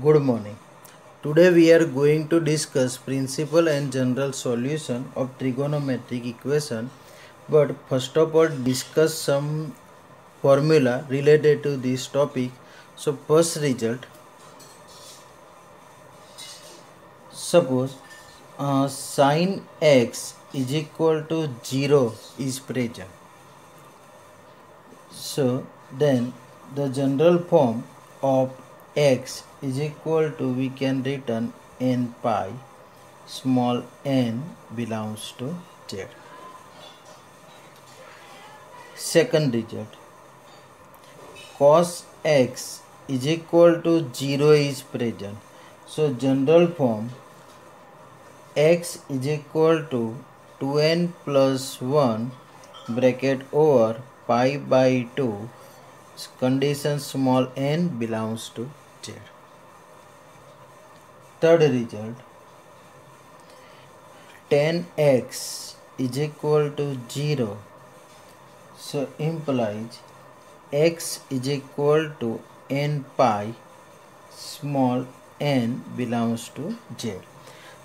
Good morning. Today we are going to discuss principal and general solution of trigonometric equation. But first of all, discuss some formula related to this topic. So first result, suppose sin x is equal to 0 is present. So then the general form of x is equal to, we can written n pi small n belongs to z. Second result, cos x is equal to 0 is present. So general form x is equal to 2n plus 1 bracket over pi by 2 condition small n belongs to z. Third result, tan x is equal to 0. So implies x is equal to n pi small n belongs to z.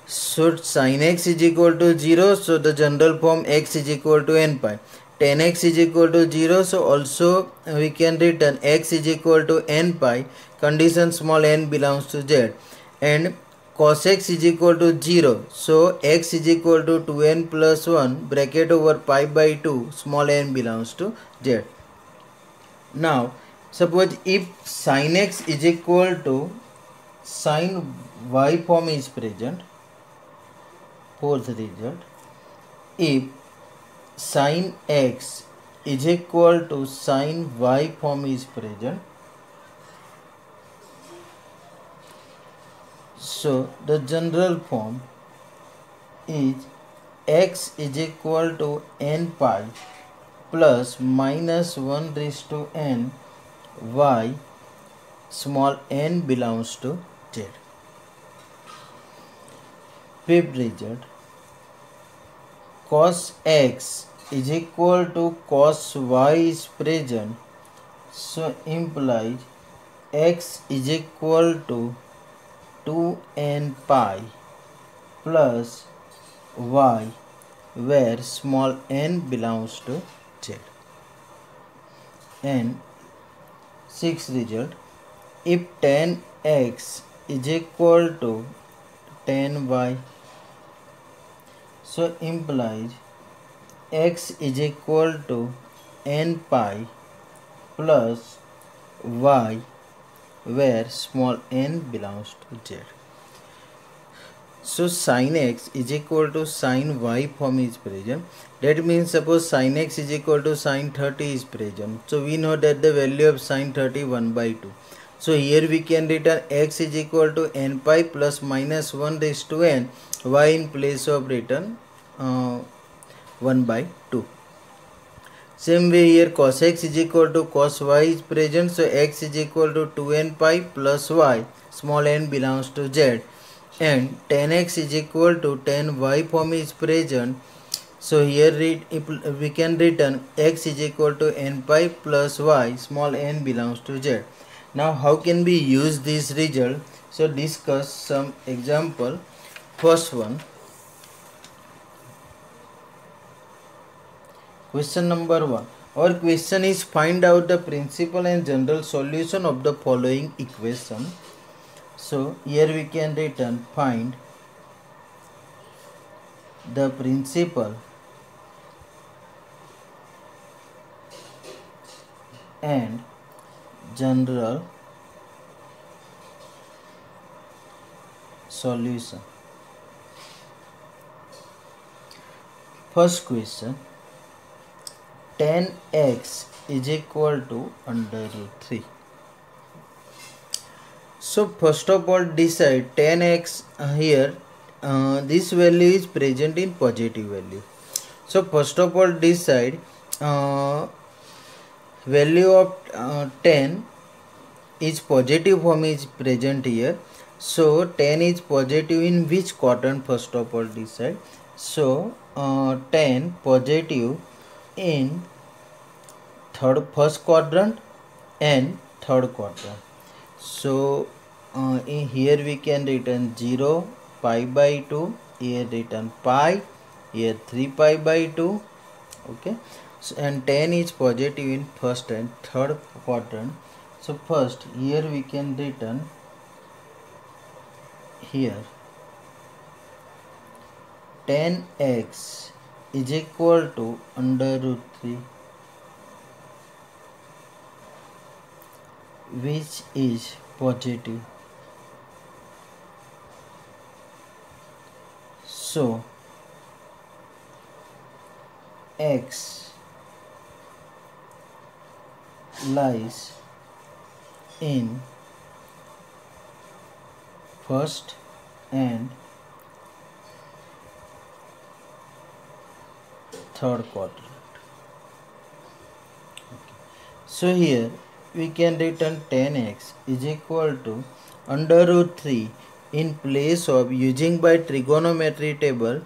So sin x is equal to 0. So the general form x is equal to n pi. Tan x is equal to 0. So also we can written x is equal to n pi. Condition small n belongs to z. And cos x is equal to 0. So x is equal to 2n plus 1 bracket over pi by 2 small n belongs to z. Now suppose if sin x is equal to sin y form is present. Fourth result, if sin x is equal to sin y form is present, so the general form is x is equal to n pi plus minus 1 raised to n y small n belongs to z. Fifth result, cos x is equal to cos y is present. So implies x is equal to 2n pi plus y where small n belongs to z. And sixth result, if tan x is equal to tan y, so implies x is equal to n pi plus y where small n belongs to z. So sin x is equal to sin y form is present. That means suppose sin x is equal to sin 30 is present. So we know that the value of sin 30 1 by 2. So here we can written x is equal to n pi plus minus 1 raised to n, y in place of written 1 by 2. Same way here cos x is equal to cos y is present. So x is equal to 2n pi plus y small n belongs to z. And tan x is equal to tan y form is present. So here we can written x is equal to n pi plus y small n belongs to z. Now how can we use this result? So discuss some example. First one, question number 1. Our question is find out the principal and general solution of the following equation. So here we can written find the principal and general solution. First question, tan x is equal to under root 3. So first of all decide tan x here this value is present in positive value. So first of all decide value of tan is positive form is present here. So tan is positive in which quadrant? First of all decide. So tan positive in first quadrant and third quadrant. So in here we can written 0, pi by 2, here written pi, here 3 pi by 2. Okay, so and 10 is positive in first and third quadrant. So first here we can written here 10x is equal to under root 3, which is positive. So x lies in first and third quadrant. So here we can written 10x is equal to under root 3 in place of using by trigonometry table.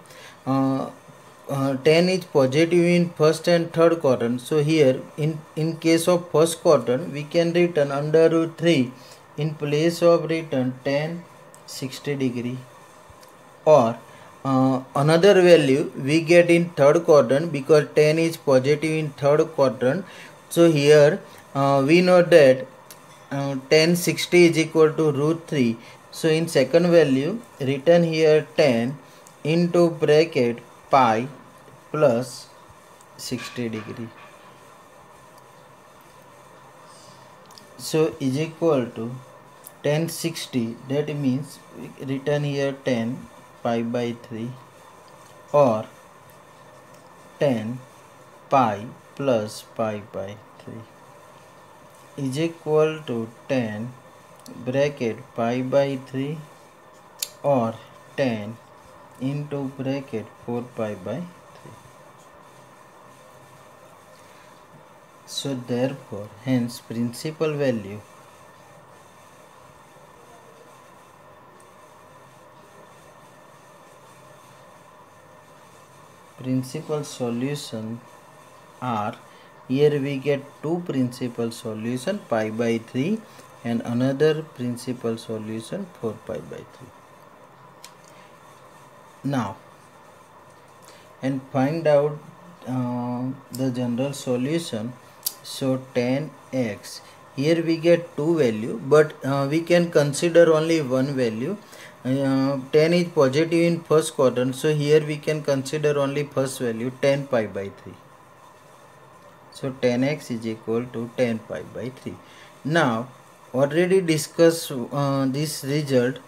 10 is positive in first and third quadrant. So here in case of first quadrant we can written under root 3 in place of written 10 60 degree, or another value we get in third quadrant because 10 is positive in third quadrant. So here we know that 10 60 is equal to root 3. So in second value written here 10 into bracket pi plus 60 degree. So is equal to 10 60, that means written here 10 pi by 3 or 10 pi plus pi by 3 is equal to 10 bracket pi by 3 or 10 into bracket 4 pi by 3. So therefore hence principal solution are, here we get two principal solution pi by 3 and another principal solution 4 pi by 3. Now and find out the general solution. So 10x, here we get two value, but we can consider only one value. 10 is positive in first quadrant, so here we can consider only first value 10 pi by 3. So 10x is equal to 10 pi by 3. Now already discussed this result,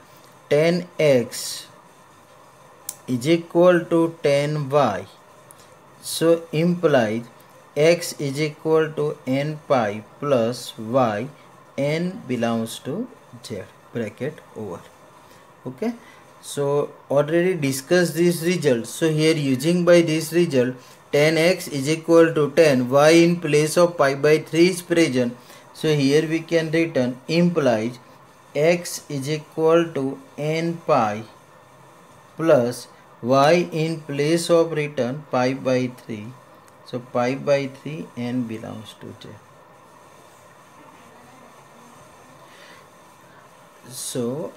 10x is equal to 10y. So implies x is equal to n pi plus y, n belongs to z, bracket over. Okay, so already discussed this result. So here using by this result 10x is equal to 10, y in place of pi by 3 is present. So here we can written implies x is equal to n pi plus y in place of written pi by 3. So pi by 3, n belongs to z. So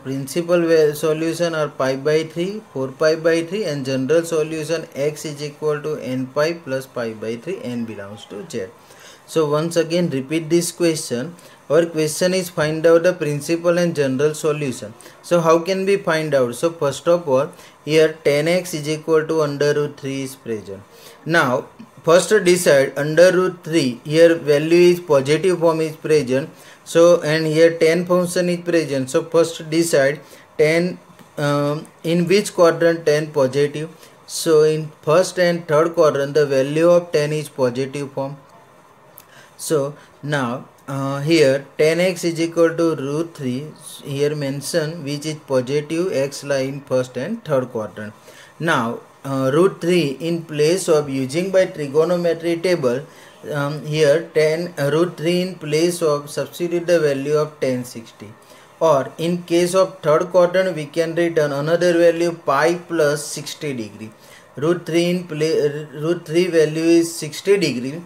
principal solution are pi by 3, 4 pi by 3, and general solution x is equal to n pi plus pi by 3, n belongs to z. So once again repeat this question. Our question is find out the principal and general solution. So how can we find out? So first of all, here 10x is equal to under root 3 is present. Now first decide under root 3, here value is positive form is present. So and here 10 function is present. So first decide 10 in which quadrant 10 positive. So in first and third quadrant the value of 10 is positive form. So now here 10x is equal to root 3, here mention which is positive, x lie in first and third quadrant. Now root 3 in place of using by trigonometry table, here 10 root 3 in place of substitute the value of 1060, or in case of third quadrant we can return another value pi plus 60 degree. Root 3 in root 3 value is 60 degree.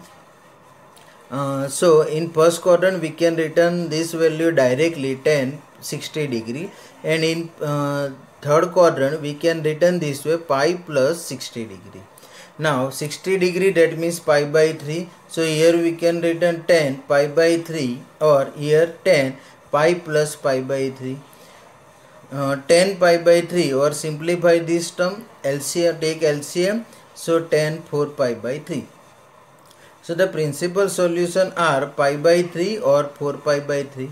So in first quadrant we can return this value directly 10 60 degree, and in third quadrant we can written this way, pi plus 60 degree. Now 60 degree, that means pi by 3. So here we can written 10 pi by 3, or here 10 pi plus pi by 3. 10 pi by 3, or simplify this term, LCM, take LCM. So 10 4 pi by 3. So the principal solution are pi by 3 or 4 pi by 3.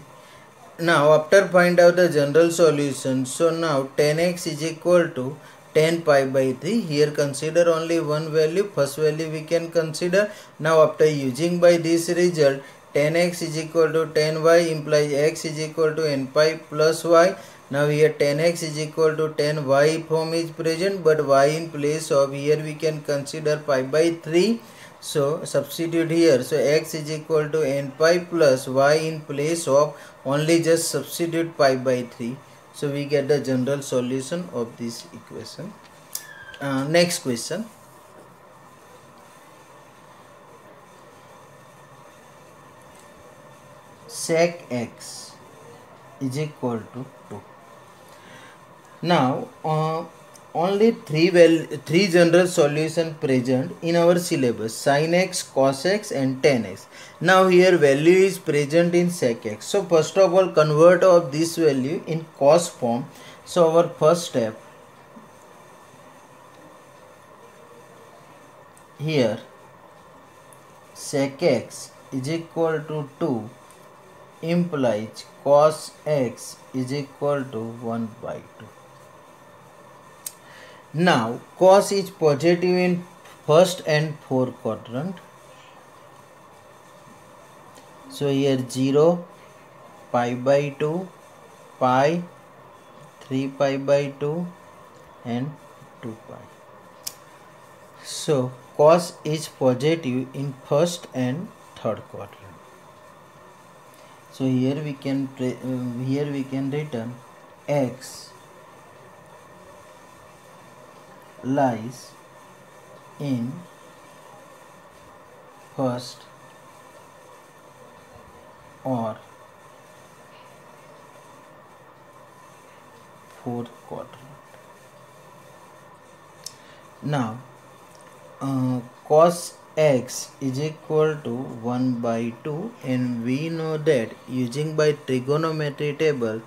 Now after find out the general solution, so now 10x is equal to 10 pi by 3. Here consider only one value, first value we can consider. Now after using by this result, 10x is equal to 10y implies x is equal to n pi plus y. Now here 10x is equal to 10y form is present, but y in place of, here we can consider pi by 3. So substitute here, so x is equal to n pi plus y in place of, only just substitute pi by 3. So we get the general solution of this equation. Next question. Sec x is equal to 2. Now only three general solution present in our syllabus: sin x, cos x and tan x. Now here value is present in sec x. So first of all convert of this value in cos form. So our first step, here sec x is equal to 2 implies cos x is equal to 1 by 2. Now cos is positive in first and fourth quadrant. So here 0, pi by 2, pi, 3 pi by 2 and 2 pi. So cos is positive in first and third quadrant. So here we can written x lies in first or fourth quadrant. Now cos x is equal to 1 by 2, and we know that using by trigonometry table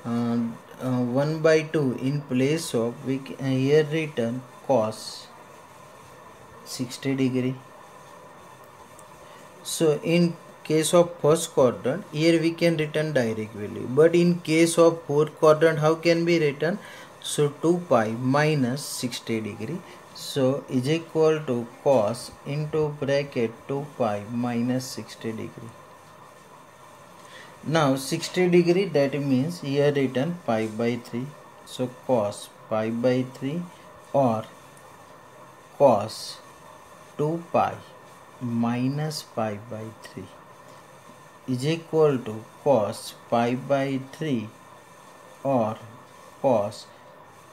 1 by 2 in place of, we here written cos 60 degree. So in case of first quadrant, here we can written direct value, but in case of fourth quadrant, how can be written? So 2 pi minus 60 degree. So is equal to cos into bracket 2 pi minus 60 degree. Now 60 degree, that means here written pi by 3. So cos pi by 3 or cos 2 pi minus pi by 3 is equal to cos pi by 3 or cos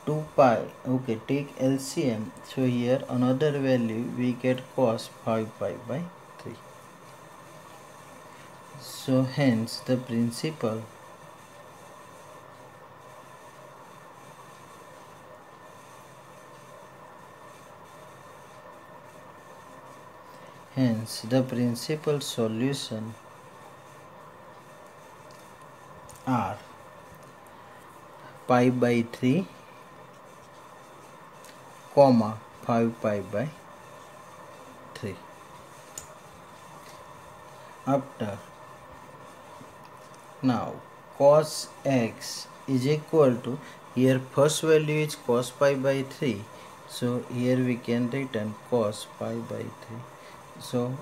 2 pi. Okay, take LCM. So here another value we get cos 5 pi by 3. So hence the principal solution are pi by 3 comma 5 pi by 3. After, now cos x is equal to, here first value is cos pi by 3. So here we can written cos pi by 3. So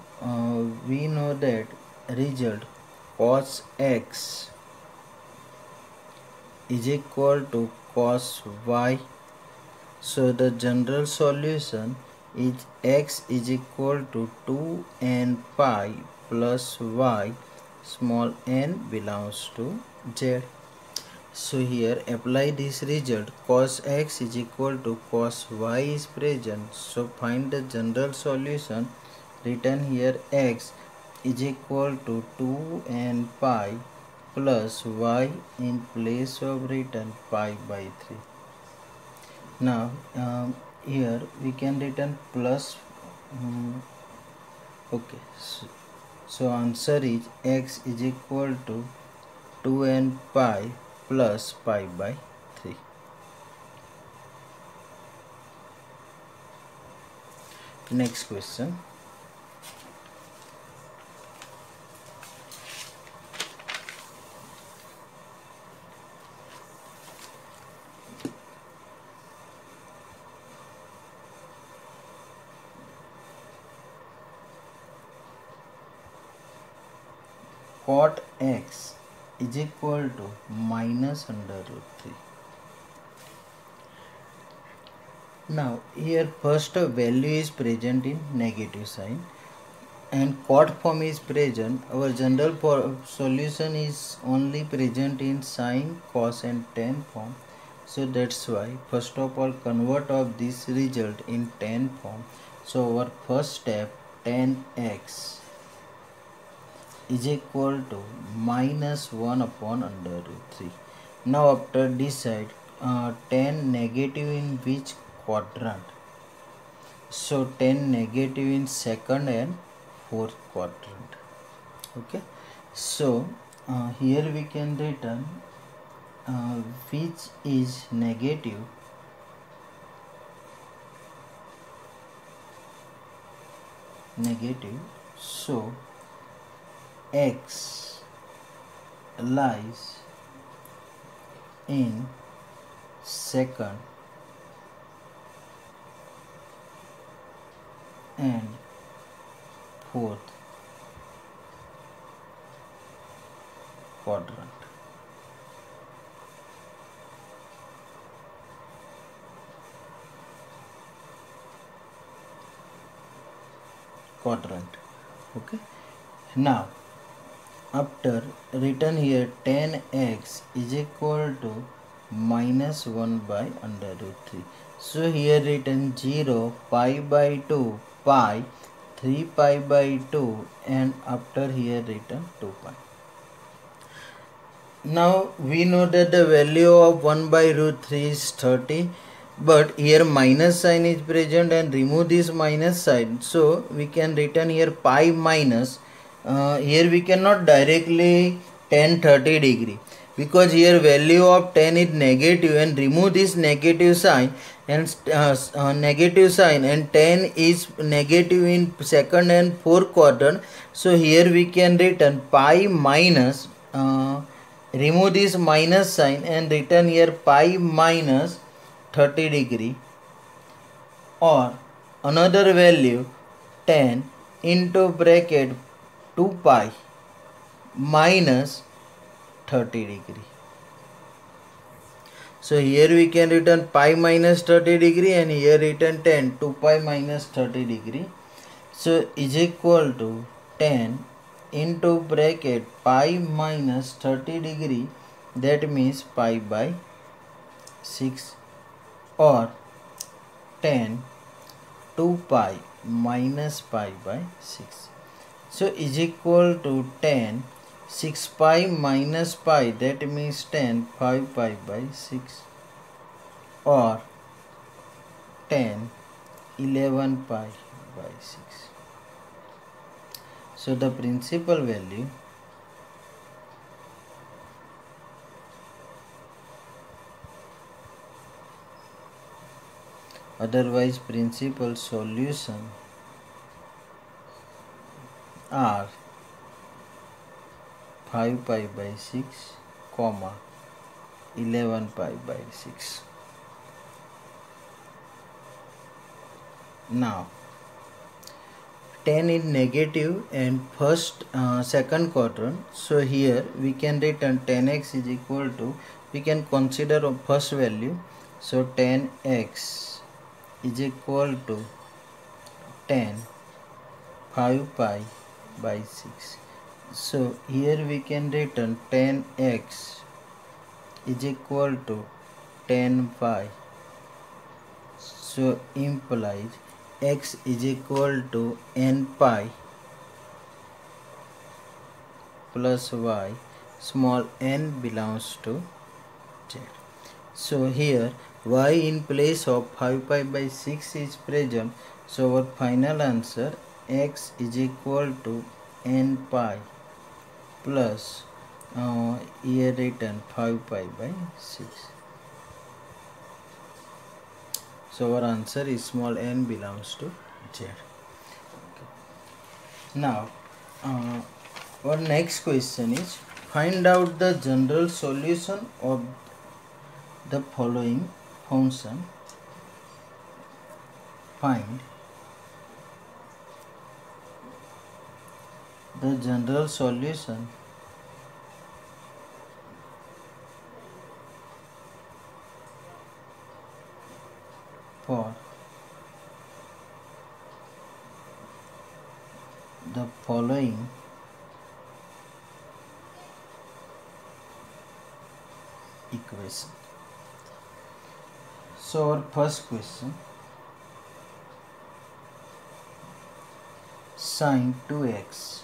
we know that result cos x is equal to cos y. So the general solution is x is equal to 2 n pi plus y, small n belongs to z. So here apply this result, cos x is equal to cos y is present. So find the general solution. Written here x is equal to 2 n pi plus y in place of written pi by 3. Now here we can written plus okay, so answer is x is equal to 2n pi plus pi by 3. Next question. Cot x is equal to minus under root 3. Now here first value is present in negative sign and cot form is present. Our general solution is only present in sine, cos and tan form. So that's why first of all convert of this result in tan form. So our first step, tan x is equal to minus 1 upon under root 3. Now after decide tan negative in which quadrant? So tan negative in second and fourth quadrant. Okay, so here we can written which is negative so x lies in second and fourth quadrant. Okay, now after written here tan x is equal to minus 1 by under root 3. So here written 0, pi by 2, pi, 3 pi by 2 and after here written 2 pi. Now we know that the value of 1 by root 3 is 30, but here minus sign is present and remove this minus sign. So we can written here pi minus. Here we cannot directly tan 30 degree because here value of tan is negative and remove this negative sign and tan is negative in second and fourth quadrant. So here we can written pi minus remove this minus sign and written here pi minus 30 degree or another value tan into bracket 2 pi minus 30 degree. So here we can written pi minus 30 degree and here written tan 2 pi minus 30 degree. So is equal to tan into bracket pi minus 30 degree, that means pi by 6 or tan 2 pi minus pi by 6. So is equal to tan 6 pi minus pi, that means tan 5 pi by 6 or tan 11 pi by 6. So the principal value otherwise principal solution are 5 pi by 6, 11 pi by 6. Now tan is negative and second quadrant, so here we can written tan x is equal to, we can consider first value, so tan x is equal to tan 5 pi by 6. So here we can written tan x is equal to tan pi, so implies x is equal to n pi plus y. small n belongs to z. So here y in place of 5 pi by 6 is present. So our final answer x is equal to n pi plus here written 5 pi by 6. So our answer is small n belongs to z. Now our next question is find out the general solution of the following function. Find the general solution for the following equation. So our first question, sine 2x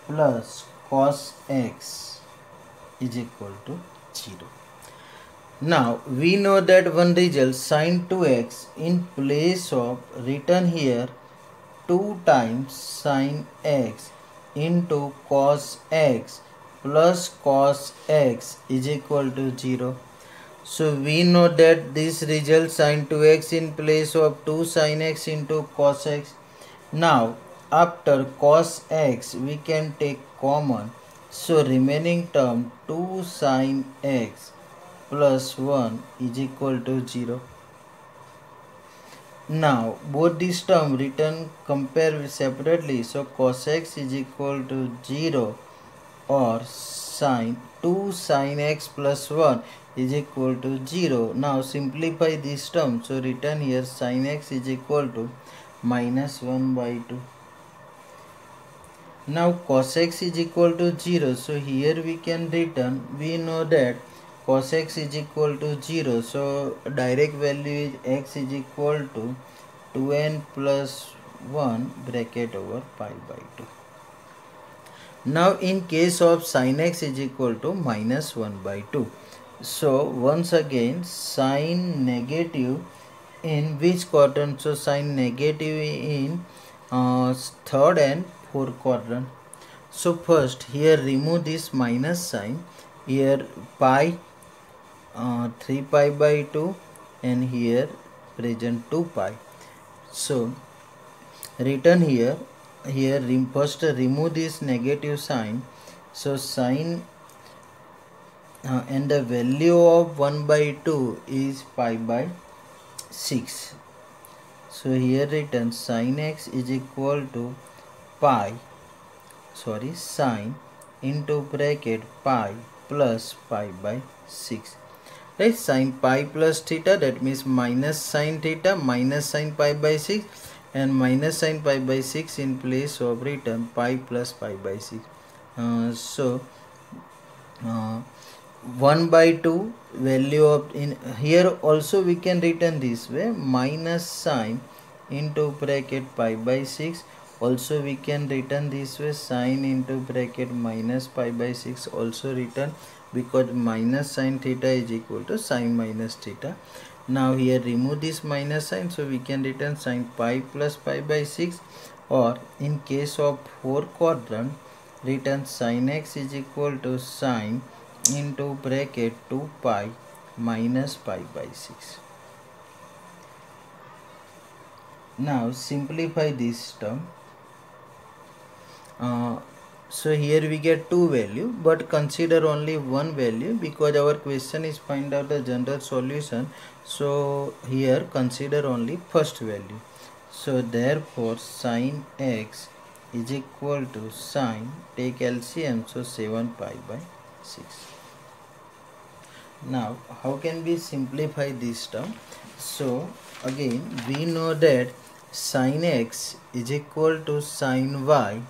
plus cos x is equal to 0. Now we know that one result sine 2x in place of written here 2 times sine x into cos x plus cos x is equal to 0. So we know that this result sine 2x in place of 2 sine x into cos x. Now after cos x we can take common. So remaining term 2 sine x plus 1 is equal to 0. Now both these terms written compare separately. So cos x is equal to 0 or sine 2 sine x plus 1 is equal to 0. Now simplify this term. So written here sine x is equal to minus 1 by 2. Now cos x is equal to 0. So here we can written, we know that cos x is equal to 0. So direct value is x is equal to 2n plus 1 bracket over pi by 2. Now in case of sin x is equal to minus 1 by 2. So once again sin negative in which quadrant? So sin negative in third and fourth quadrant. So first here remove this minus sign. Here pi 3 pi by 2 and here present 2 pi. So written here first remove this negative sign. So sin and the value of 1 by 2 is pi by 6. So here written sin x is equal to sine into bracket pi plus pi by 6. Right, sin pi plus theta, that means minus sin theta minus sin pi by 6 and minus sin pi by 6 in place of written pi plus pi by 6. So 1 by 2 value of in here also we can written this way minus sine into bracket pi by 6. Also we can written this way sine into bracket minus pi by 6 also written, because minus sine theta is equal to sine minus theta. Now here remove this minus sign, so we can written sine pi plus pi by 6, or in case of fourth quadrant written sin x is equal to sine into bracket 2 pi minus pi by 6. Now simplify this term. So here we get two value, but consider only one value because our question is find out the general solution. So here consider only first value. So therefore sin x is equal to sine, take LCM, so 7 pi by 6. Now how can we simplify this term? So again we know that sin x is equal to sin y,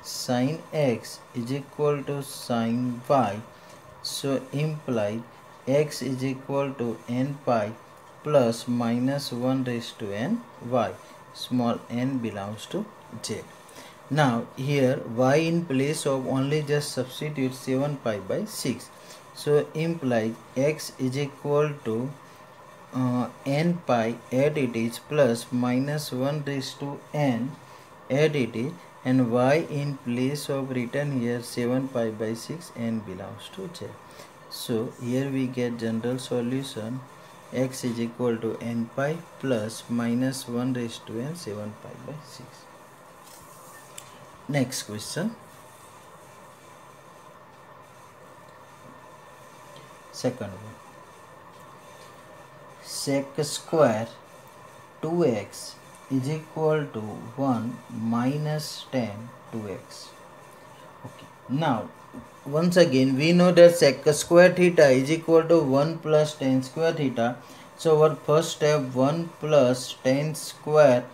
sin x is equal to sin y, so imply x is equal to n pi plus minus 1 raised to n y, small n belongs to z. Now here y in place of only just substitute 7 pi by 6. So implies x is equal to n pi add it is plus minus 1 raised to n add it is, and y in place of written here 7 pi by 6 n belongs to z. So here we get general solution x is equal to n pi plus minus 1 raised to n 7 pi by 6. Next question. Second one. Sec square 2x is equal to 1 minus tan 2x. Okay. Now once again we know that sec square theta is equal to 1 plus tan square theta. So our first step 1 plus tan square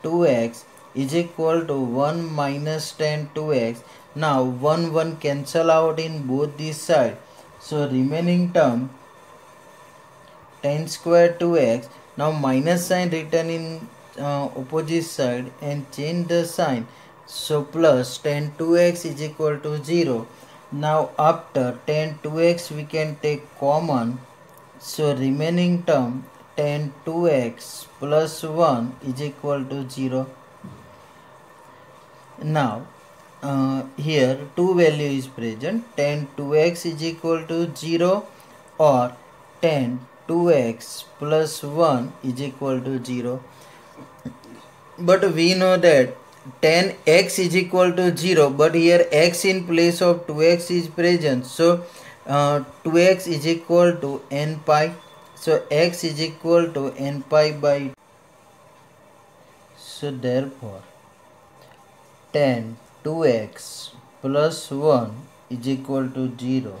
2x is equal to 1 minus tan 2x. Now 1 cancel out in both these sides. So remaining term tan square 2x. Now minus sign written in opposite side and change the sign. So plus tan 2x is equal to 0. Now after tan 2x we can take common. So remaining term tan 2x plus 1 is equal to 0. Now here two value is present. Tan 2x is equal to 0 or tan 2x plus 1 is equal to 0. But we know that tan x is equal to 0, but here x in place of 2x is present. So 2x is equal to n pi. So x is equal to n pi by 2. So therefore tan 2x plus 1 is equal to 0.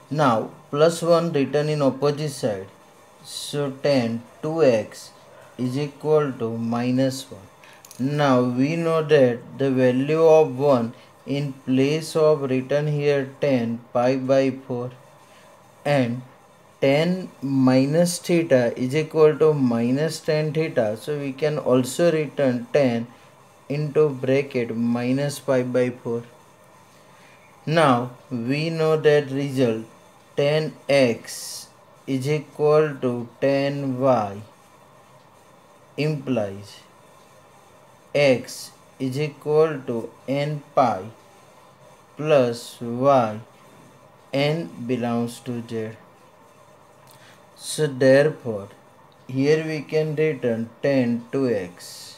Now plus 1 written in opposite side. So tan 2x is equal to minus 1. Now we know that the value of 1 in place of written here tan pi by 4, and tan minus theta is equal to minus tan theta. So we can also written tan into bracket minus pi by 4. Now we know that result tan x is equal to tan y implies x is equal to n pi plus y, n belongs to z. So therefore here we can written tan 2x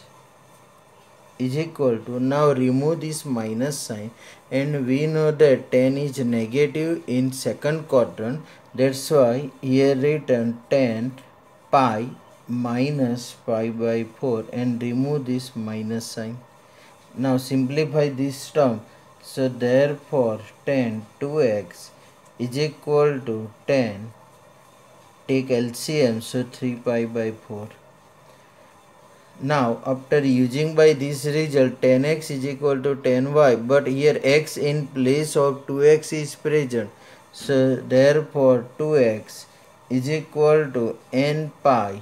is equal to, now remove this minus sign, and we know that tan is negative in second quadrant. That's why here written tan pi minus pi by 4 and remove this minus sign. Now simplify this term. So therefore tan 2x is equal to tan, take LCM, so 3 pi by 4. Now after using by this result tan x is equal to tan y, but here x in place of 2x is present. So therefore 2x is equal to n pi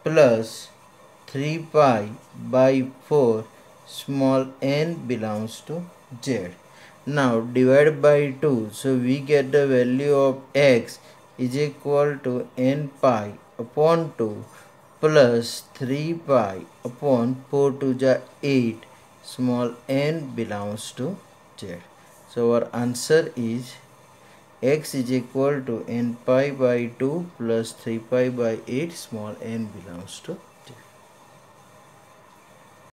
plus 3 pi by 4, small n belongs to z. Now divide by 2, so we get the value of x is equal to n pi upon 2 plus 3 pi upon 4 to the 8, small n belongs to z. So our answer is x is equal to n pi by 2 plus 3 pi by 8, small n belongs to z.